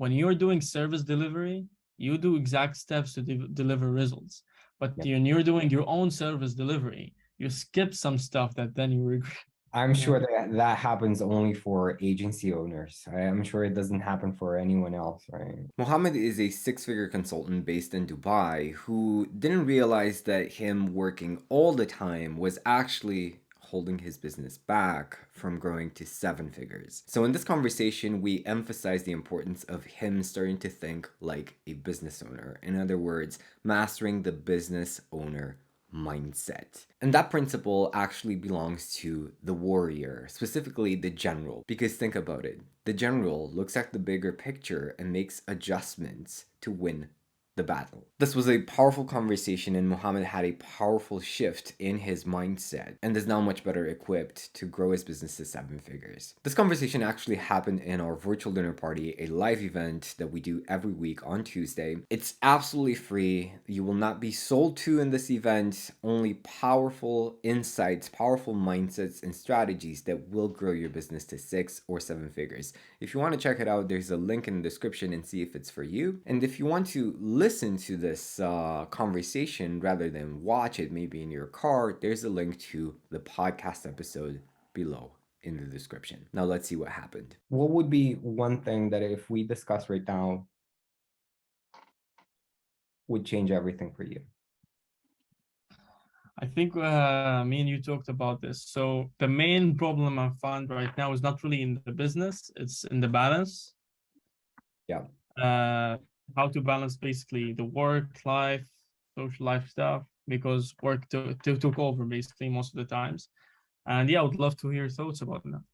when you're doing service delivery, you do exact steps to deliver results. But Yeah. when you're doing your own service delivery, you skip some stuff that then you regret. I'm Yeah. sure that that happens only for agency owners. I'm sure it doesn't happen for anyone else, right? Mohammed is a six-figure consultant based in Dubai who didn't realize that him working all the time was actually holding his business back from growing to seven figures. So in this conversation, we emphasize the importance of him starting to think like a business owner. In other words, mastering the business owner mindset. And that principle actually belongs to the warrior, specifically the general. Because think about it, the general looks at the bigger picture and makes adjustments to win the battle. This was a powerful conversation, and Mohammed had a powerful shift in his mindset and is now much better equipped to grow his business to seven figures. This conversation actually happened in our virtual dinner party, a live event that we do every week on Tuesday. It's absolutely free. You will not be sold to in this event, only powerful insights, powerful mindsets, and strategies that will grow your business to six or seven figures. If you want to check it out, there's a link in the description and see if it's for you. And if you want to listen to this conversation rather than watch it, maybe in your car, there's a link to the podcast episode below in the description. Now let's see what happened. What would be one thing that if we discuss right now would change everything for you? I think me and you talked about this. So the main problem I found right now is not really in the business, it's in the balance. Yeah. How to balance basically the work life, social life stuff, because work took over basically most of the times. And yeah, I would love to hear your thoughts about that.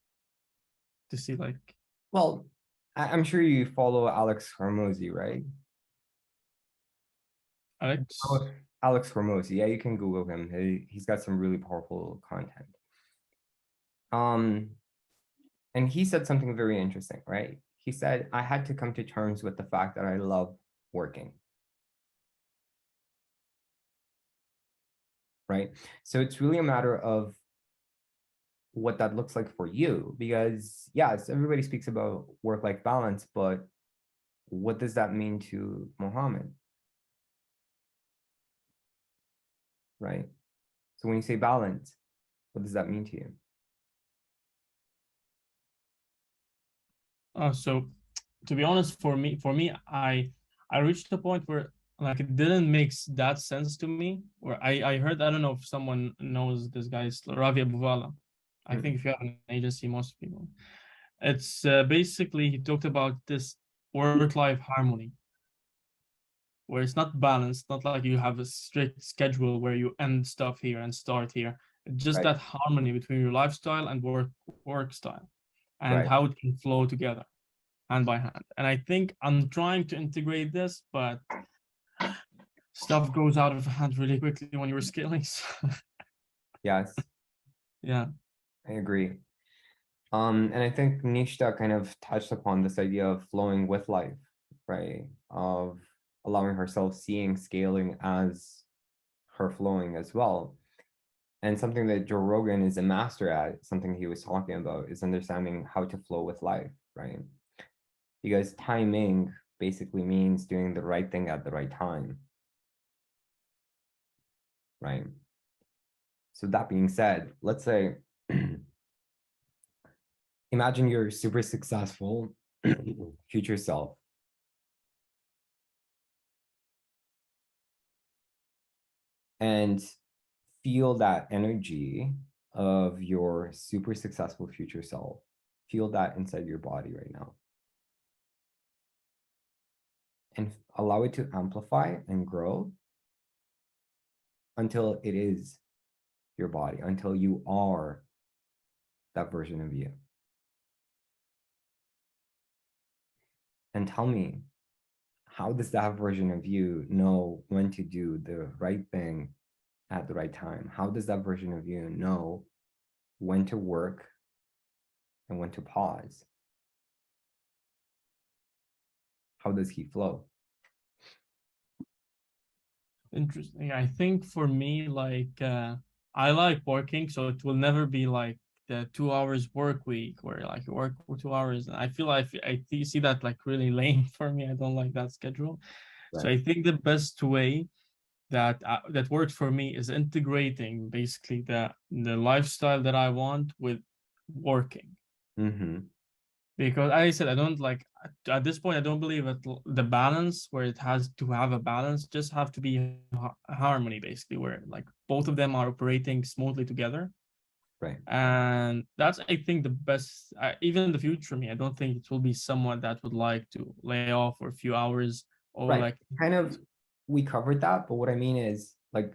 To see like, Well, I'm sure you follow Alex Hormozy, right? Alex. Alex Hormozy. Yeah, you can Google him. He's got some really powerful content. And he said something very interesting, right? He said, I had to come to terms with the fact that I love working. Right? So it's really a matter of what that looks like for you, because yes, everybody speaks about work-life balance, but what does that mean to Mohammed? Right? So when you say balance, what does that mean to you? So to be honest, for me, I reached a point where like it didn't make that sense to me. Where I heard, I don't know if someone knows this guy, is Ravi Abuvala. I think if you have an agency, most people. It's basically he talked about this work-life harmony, where it's not balanced, not like you have a strict schedule where you end stuff here and start here. It's just Right. that harmony between your lifestyle and work style, and Right. how it can flow together hand by hand. And I think I'm trying to integrate this, but stuff goes out of hand really quickly when you're scaling. Yes, Yeah. I agree. And I think Nishta kind of touched upon this idea of flowing with life, right? Of allowing herself seeing scaling as her flowing as well. And something that Joe Rogan is a master at, something he was talking about, is understanding how to flow with life, right? Because timing basically means doing the right thing at the right time, right? So that being said, let's say, imagine you're super successful future self. And feel that energy of your super successful future self. Feel that inside your body right now. And allow it to amplify and grow until it is your body, until you are that version of you. And tell me, how does that version of you know when to do the right thing at the right time? How does that version of you know when to work and when to pause? How does he flow? Interesting. I think for me, like I like working, so it will never be like the 2 hours work week where like you work for 2 hours. And I feel like see that like really lame for me. I don't like that schedule. So Right. I think the best way that works for me is integrating basically the lifestyle that I want with working. Mm-hmm. Because I said I don't like at this point I don't believe that the balance where it has to have a balance just have to be harmony basically where like both of them are operating smoothly together. Right. And that's I think the best even in the future me I don't think it will be someone that would like to lay off for a few hours or Right. like Kind of, we covered that, but what I mean is like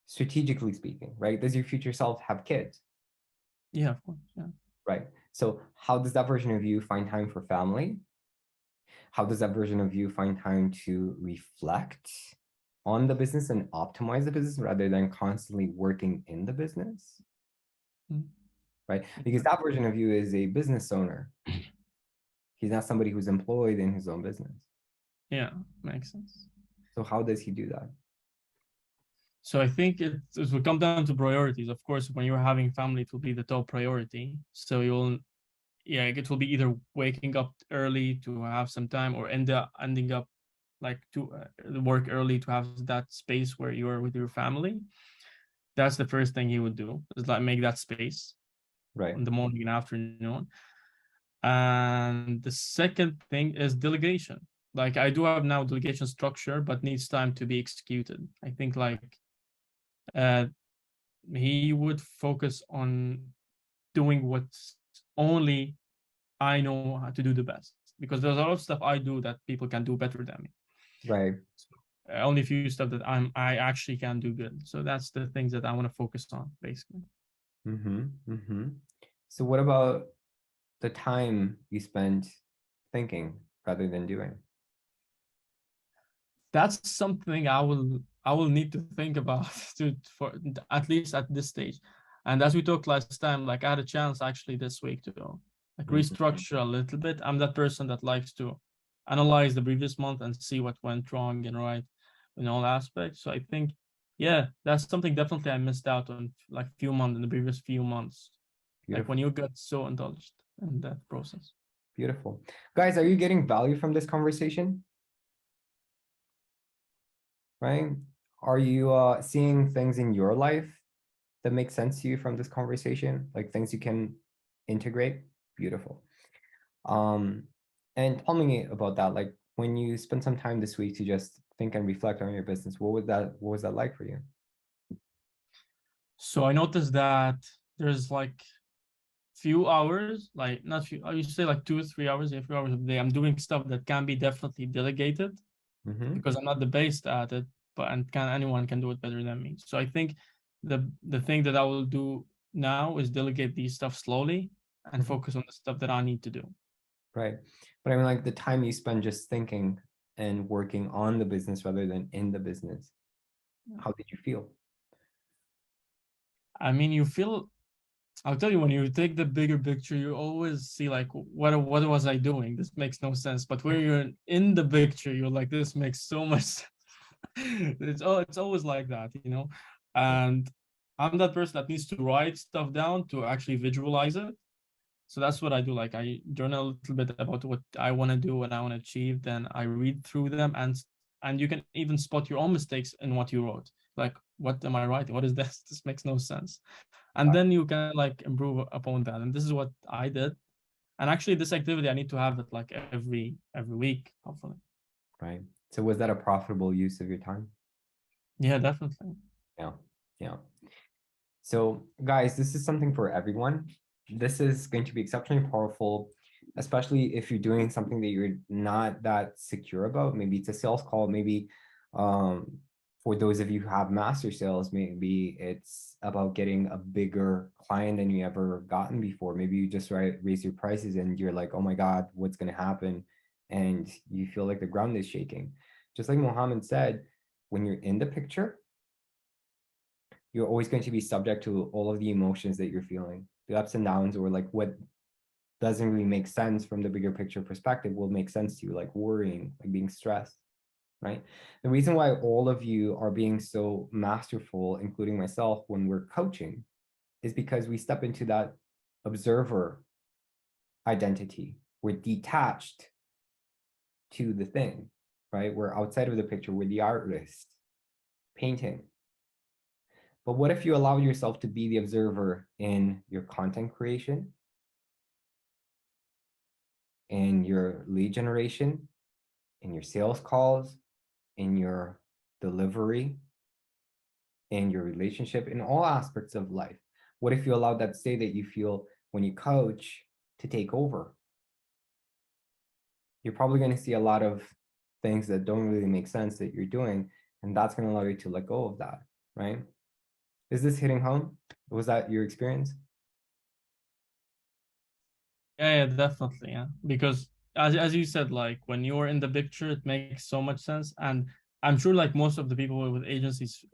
strategically speaking, right? Does your future self have kids? yeah, of course, yeah. Right. So how does that version of you find time for family? How does that version of you find time to reflect on the business and optimize the business rather than constantly working in the business? Mm. Right. Because that version of you is a business owner. He's not somebody who's employed in his own business. Yeah, makes sense. So how does he do that? So I think it will come down to priorities. Of course, when you're having family, it will be the top priority. So you'll, yeah, it will be either waking up early to have some time or ending up like to work early to have that space where you are with your family. That's the first thing he would do is like make that space Right. in the morning and afternoon. And the second thing is delegation. Like I do have now delegation structure, but needs time to be executed. I think like uh, he would focus on doing what only I know how to do the best. Because there's a lot of stuff I do that people can do better than me. Right. So, only a few stuff that I actually can do good. So that's the things that I want to focus on, basically. Mm-hmm. Mm-hmm. So what about the time you spend thinking rather than doing? That's something I will need to think about to for at least at this stage. And as we talked last time, like I had a chance actually this week to like Mhm. restructure a little bit. I'm that person that likes to analyze the previous month and see what went wrong and right in all aspects. So I think, yeah, that's something definitely I missed out on like few months in the previous few months. Like Beautiful. when you got so indulged in that process. Beautiful. Guys, are you getting value from this conversation? Right? Are you seeing things in your life that make sense to you from this conversation? Like things you can integrate? Beautiful. Um, and tell me about that. Like when you spend some time this week to just think and reflect on your business, what was that like for you? So I noticed that there's like few hours, like not few, I used to say like 2 or 3 hours, a few hours a day. I'm doing stuff that can be definitely delegated Mm-hmm. because I'm not the best at it, but and can anyone can do it better than me. So I think the thing that I will do now is delegate these stuff slowly and Mm-hmm. focus on the stuff that I need to do. Right. But I mean, like the time you spend just thinking and working on the business rather than in the business, how did you feel? I mean, you feel I'll tell you when you take the bigger picture, you always see like what was I doing? This makes no sense. But when you're in the picture, you're like, this makes so much sense. It's always like that, you know. And I'm that person that needs to write stuff down to actually visualize it. So that's what I do. Like I journal a little bit about what I want to do, what I want to achieve. Then I read through them, and you can even spot your own mistakes in what you wrote. Like, what am I writing? What is this? This makes no sense. And then you can like improve upon that. And this is what I did. And actually, this activity I need to have it like every week, hopefully. Right. So was that a profitable use of your time? Yeah, definitely. Yeah. Yeah. So guys, this is something for everyone. This is going to be exceptionally powerful, especially if you're doing something that you're not that secure about. Maybe it's a sales call. Maybe for those of you who have master sales, maybe it's about getting a bigger client than you ever gotten before. Maybe you just raise your prices and you're like, oh my God, what's going to happen? And you feel like the ground is shaking. Just like Mohammed said, when you're in the picture, you're always going to be subject to all of the emotions that you're feeling, the ups and downs, or like what doesn't really make sense from the bigger picture perspective will make sense to you, like worrying, like being stressed, right? The reason why all of you are being so masterful, including myself, when we're coaching, is because we step into that observer identity. We're detached to the thing, right? We're outside of the picture. We're the artist painting. But what if you allow yourself to be the observer in your content creation, in your lead generation, in your sales calls, in your delivery, in your relationship, in all aspects of life? What if you allow that state that you feel when you coach to take over? You're probably going to see a lot of things that don't really make sense that you're doing, and that's going to allow you to let go of that, right? Is this hitting home? Was that your experience? Yeah, definitely. Yeah, because as you said, like when you're in the picture, it makes so much sense, and I'm sure like most of the people with agencies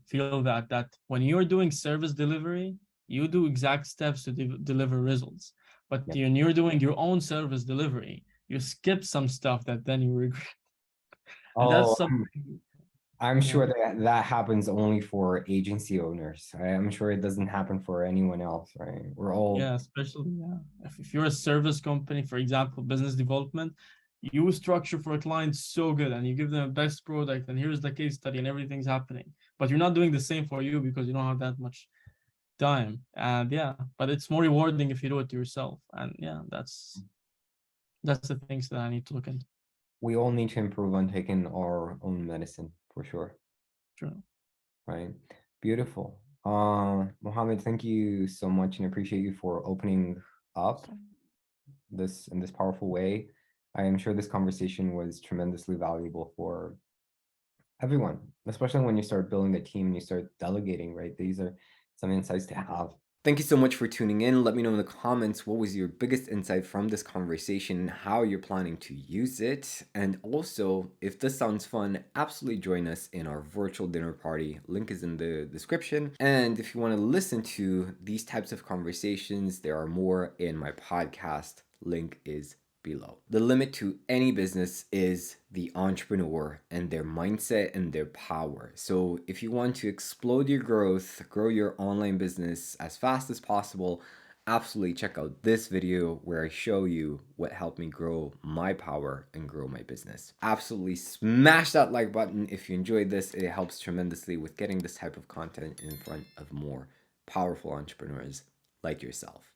feel that when you're doing service delivery, you do exact steps to deliver results. But Yeah. when you're doing your own service delivery, you skip some stuff that then you regret, and that's Oh, something. I'm Yeah. sure that that happens only for agency owners. I'm sure it doesn't happen for anyone else, right? We're all Yeah, especially if you're a service company, for example, business development, you structure for a client so good and you give them a best product and here's the case study and everything's happening. But you're not doing the same for you because you don't have that much time. And yeah, but it's more rewarding if you do it yourself. And yeah, that's the things that I need to look into. we all need to improve on taking our own medicine for sure, True. right? Beautiful. Mohammed, thank you so much and appreciate you for opening up this in this powerful way. I am sure this conversation was tremendously valuable for everyone, especially when you start building a team and you start delegating, right? These are some insights to have. Thank you so much for tuning in. Let me know in the comments what was your biggest insight from this conversation and how you're planning to use it. And also, if this sounds fun, absolutely join us in our virtual dinner party. Link is in the description. And if you want to listen to these types of conversations, there are more in my podcast. Link is below. The limit to any business is the entrepreneur and their mindset and their power. So if you want to explode your growth, grow your online business as fast as possible, absolutely check out this video where I show you what helped me grow my power and grow my business. Absolutely smash that like button if you enjoyed this. It helps tremendously with getting this type of content in front of more powerful entrepreneurs like yourself.